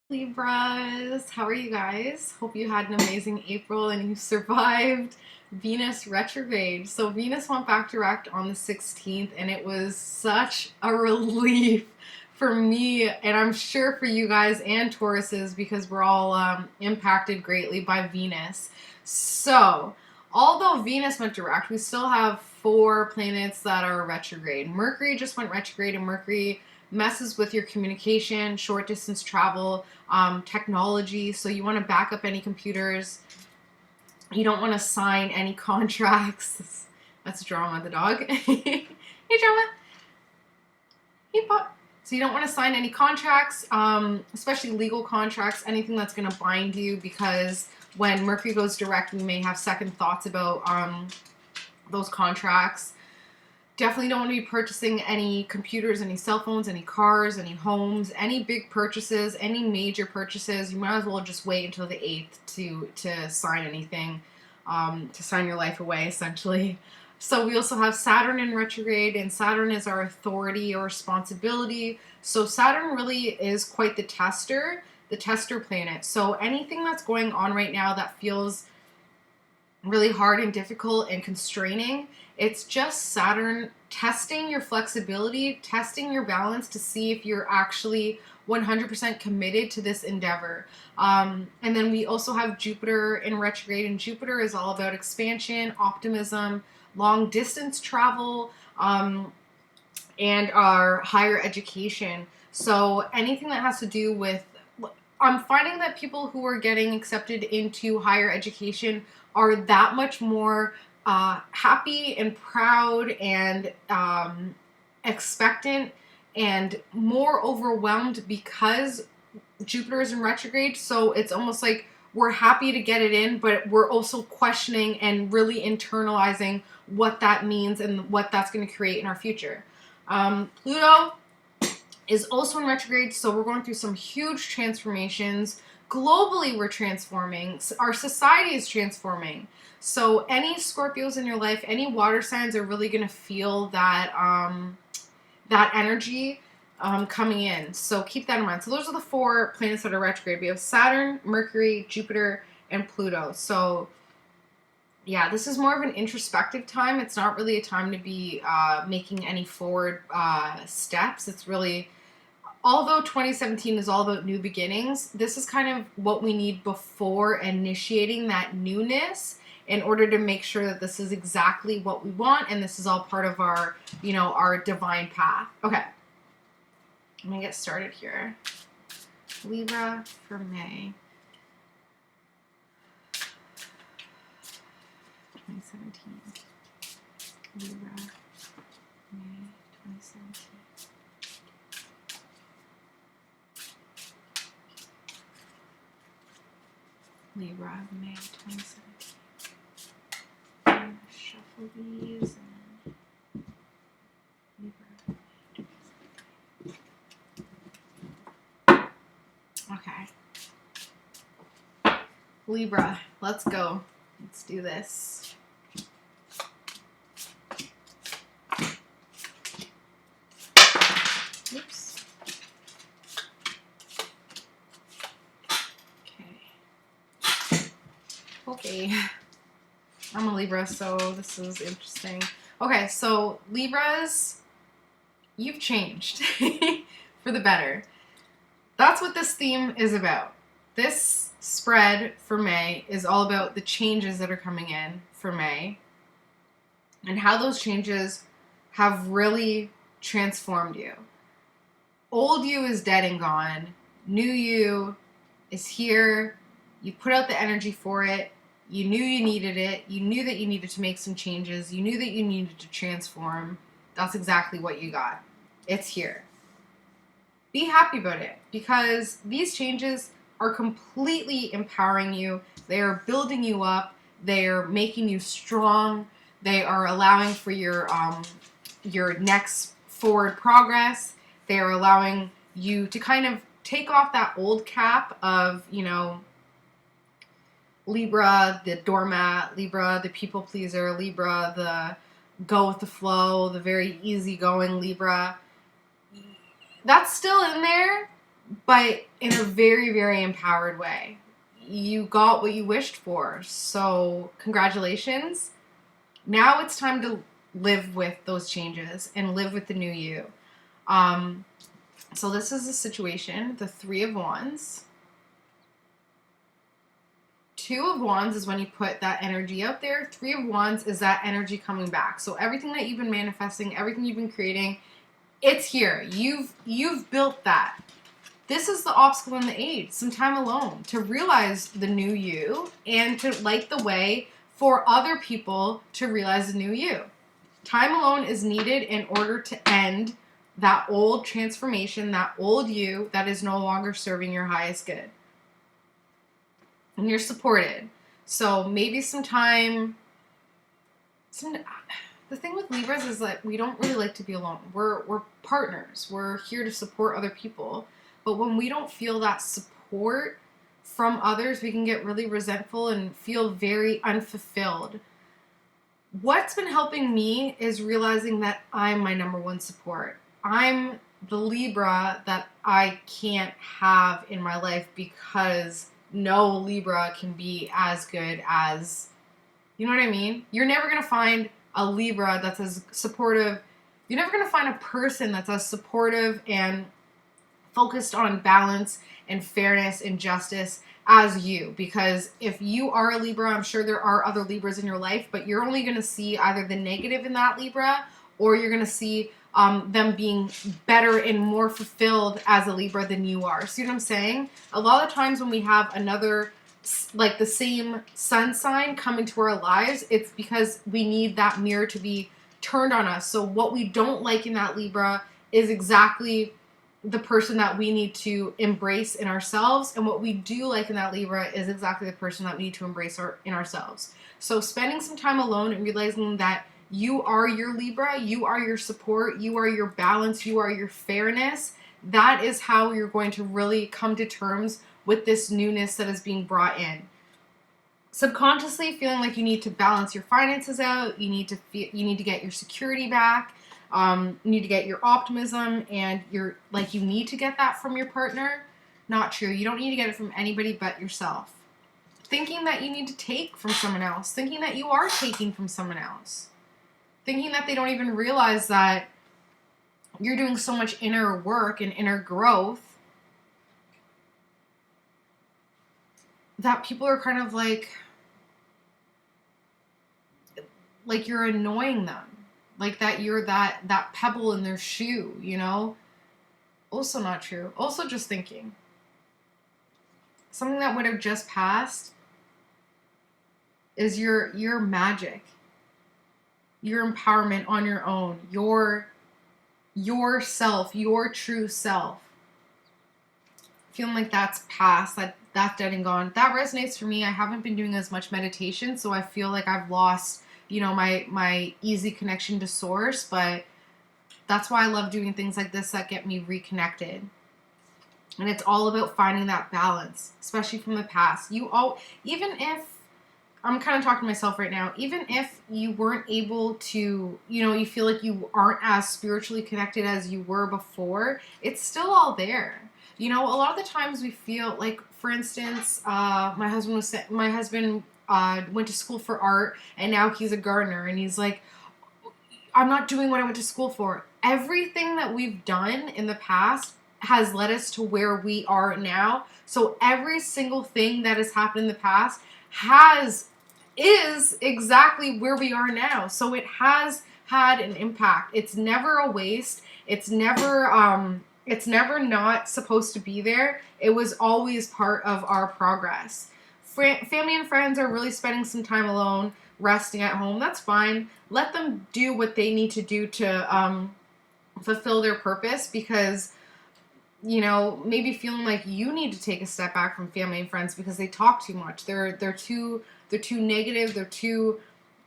Libras, how are you guys? Hope you had an amazing April and you survived Venus retrograde. So Venus went back direct on the 16th and it was such a relief for me, and I'm sure for you guys and Tauruses, because we're all impacted greatly by Venus. So although Venus went direct, we still have four planets that are retrograde. Mercury just went retrograde, and Mercury messes with your communication, short distance travel, technology. So you want to back up any computers. You don't want to sign any contracts. That's drama, the dog. Hey, drama. Hey, pop. So you don't want to sign any contracts, especially legal contracts, anything that's going to bind you, because when Mercury goes direct, we may have second thoughts about those contracts. Definitely don't want to be purchasing any computers, any cell phones, any cars, any homes, any big purchases, any major purchases. You might as well just wait until the 8th to sign anything, to sign your life away, essentially. So we also have Saturn in retrograde, and Saturn is our authority or responsibility. So Saturn really is quite the tester planet. So anything that's going on right now that feels really hard and difficult and constraining, it's just Saturn testing your flexibility, testing your balance to see if you're actually 100% committed to this endeavor. And then we also have Jupiter in retrograde, and Jupiter is all about expansion, optimism, long distance travel, and our higher education. So anything that has to do with, I'm finding that people who are getting accepted into higher education are that much more happy and proud and expectant and more overwhelmed because Jupiter is in retrograde. So it's almost like we're happy to get it in, but we're also questioning and really internalizing what that means and what that's going to create in our future. Pluto is also in retrograde, so we're going through some huge transformations. Globally, we're transforming. Our society is transforming. So any Scorpios in your life, any water signs are really going to feel that that energy coming in. So keep that in mind. So those are the four planets that are retrograde. We have Saturn, Mercury, Jupiter, and Pluto. So yeah, this is more of an introspective time. It's not really a time to be making any forward steps. It's really, although 2017 is all about new beginnings, this is kind of what we need before initiating that newness, in order to make sure that this is exactly what we want and this is all part of our, our divine path. Okay, I'm gonna get started here. Libra for May 2017. Libra, May 2017. Libra, May 2017. Shuffle these and Libra. Okay. Libra, let's go. Let's do this. Oops. Okay. I'm a Libra, so this is interesting. Okay, so Libras, you've changed for the better. That's what this theme is about. This spread for May is all about the changes that are coming in for May and how those changes have really transformed you. Old you is dead and gone. New you is here. You put out the energy for it. You knew you needed it. You knew that you needed to make some changes. You knew that you needed to transform. That's exactly what you got. It's here. Be happy about it, because these changes are completely empowering you. They are building you up. They are making you strong. They are allowing for your next forward progress. They are allowing you to kind of take off that old cap of, Libra, the doormat, Libra, the people pleaser, Libra, the go with the flow, the very easygoing Libra. That's still in there, but in a very, very empowered way. You got what you wished for. So congratulations. Now it's time to live with those changes and live with the new you. So this is the situation, the Three of Wands. Two of Wands is when you put that energy out there. Three of Wands is that energy coming back. So everything that you've been manifesting, everything you've been creating, it's here. You've built that. This is the obstacle in the age, some time alone, to realize the new you and to light the way for other people to realize the new you. Time alone is needed in order to end that old transformation, that old you that is no longer serving your highest good. And you're supported. So maybe the thing with Libras is that we don't really like to be alone. We're partners. We're here to support other people. But when we don't feel that support from others, we can get really resentful and feel very unfulfilled. What's been helping me is realizing that I'm my number one support. I'm the Libra that I can't have in my life because no Libra can be as good as, you know what I mean? You're never going to find a Libra that's as supportive. You're never going to find a person that's as supportive and focused on balance and fairness and justice as you. Because if you are a Libra, I'm sure there are other Libras in your life, but you're only going to see either the negative in that Libra, or you're going to see them being better and more fulfilled as a Libra than you are. See what I'm saying? A lot of times when we have another, like the same sun sign come into our lives, it's because we need that mirror to be turned on us. So what we don't like in that Libra is exactly the person that we need to embrace in ourselves, and what we do like in that Libra is exactly the person that we need to embrace in ourselves. So spending some time alone and realizing that you are your Libra, you are your support, you are your balance, you are your fairness. That is how you're going to really come to terms with this newness that is being brought in. Subconsciously feeling like you need to balance your finances out, you need to get your security back, you need to get your optimism, and you need to get that from your partner. Not true. You don't need to get it from anybody but yourself. Thinking that you need to take from someone else, thinking that you are taking from someone else. Thinking that they don't even realize that you're doing so much inner work and inner growth that people are kind of like you're annoying them. Like that you're that pebble in their shoe, you know? Also not true. Also just thinking. Something that would have just passed is your magic. Your empowerment on your own, your self, your true self. Feeling like that's past, that's dead and gone. That resonates for me. I haven't been doing as much meditation, so I feel like I've lost, my easy connection to source, but that's why I love doing things like this that get me reconnected. And it's all about finding that balance, especially from the past. Even if I'm kind of talking to myself right now, even if you weren't able to, you feel like you aren't as spiritually connected as you were before, it's still all there. A lot of the times we feel like, for instance, my husband went to school for art, and now he's a gardener, and he's like, I'm not doing what I went to school for. Everything that we've done in the past has led us to where we are now. So every single thing that has happened in the past is exactly where we are now. So it has had an impact. It's never a waste. It's never not supposed to be there. It was always part of our progress. Family and friends are really spending some time alone, resting at home. That's fine. Let them do what they need to do to fulfill their purpose, because maybe feeling like you need to take a step back from family and friends because they talk too much. They're too negative. They're too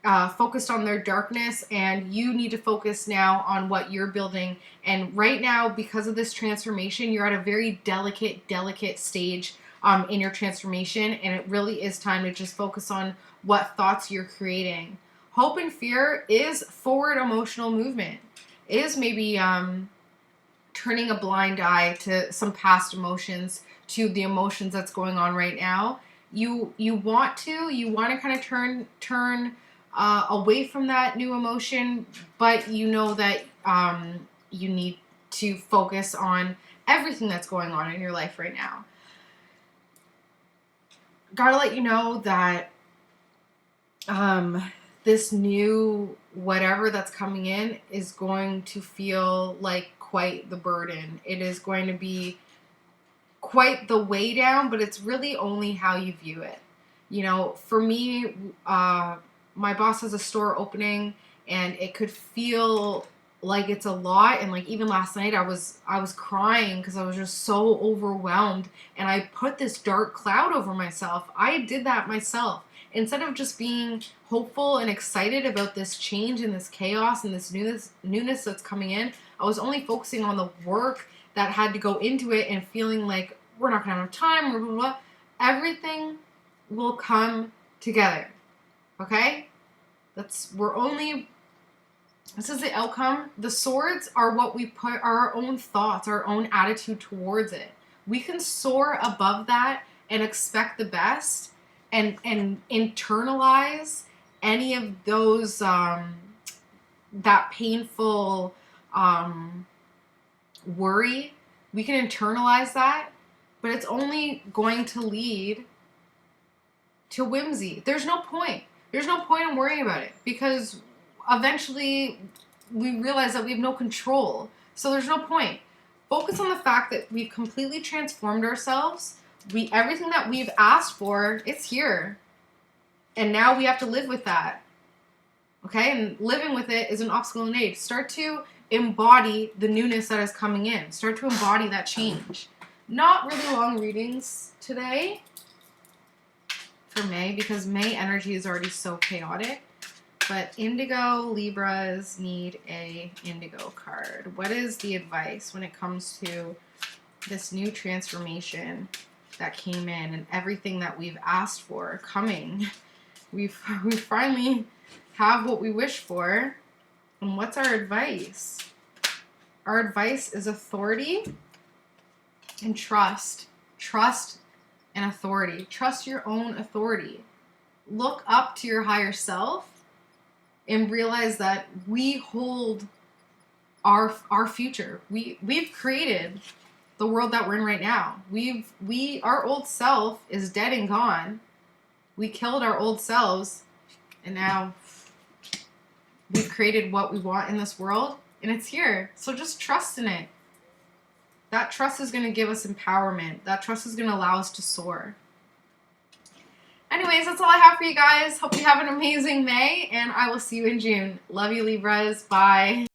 focused on their darkness, and you need to focus now on what you're building. And right now, because of this transformation, you're at a very delicate stage in your transformation, and it really is time to just focus on what thoughts you're creating. Hope and fear is forward emotional movement. It is maybe turning a blind eye to some past emotions, to the emotions that's going on right now. You want to kind of turn away from that new emotion, but you know that you need to focus on everything that's going on in your life right now. Gotta let you know that this new whatever that's coming in is going to feel like quite the burden. It is going to be quite the way down, but it's really only how you view it. You know, for me, my boss has a store opening, and it could feel like it's a lot. And like even last night, I was crying because I was just so overwhelmed, and I put this dark cloud over myself. I did that myself. Instead of just being hopeful and excited about this change and this chaos and this newness that's coming in, I was only focusing on the work that had to go into it and feeling like we're not going to have time, blah, blah, blah. Everything will come together. Okay? This is the outcome. The swords are what we put our own thoughts, our own attitude towards it. We can soar above that and expect the best and internalize any of those that painful worry. We can internalize that, but it's only going to lead to whimsy. There's no point. There's no point in worrying about it, because eventually we realize that we have no control. So there's no point. Focus on the fact that we've completely transformed ourselves. Everything that we've asked for, it's here. And now we have to live with that. Okay? And living with it is an obstacle in age. Start to embody the newness that is coming in. Start to embody that change. Not really long readings today for May, because May energy is already so chaotic. But Indigo Libras need a Indigo card. What is the advice when it comes to this new transformation that came in and everything that we've asked for coming? We finally have what we wish for. And what's our advice? Our advice is authority and trust. Trust and authority. Trust your own authority. Look up to your higher self and realize that we hold our future. We've created the world that we're in right now. Our old self is dead and gone. We killed our old selves, and now we've created what we want in this world, and it's here. So just trust in it. That trust is going to give us empowerment. That trust is going to allow us to soar. Anyways, that's all I have for you guys. Hope you have an amazing May, and I will see you in June. Love you, Libras. Bye.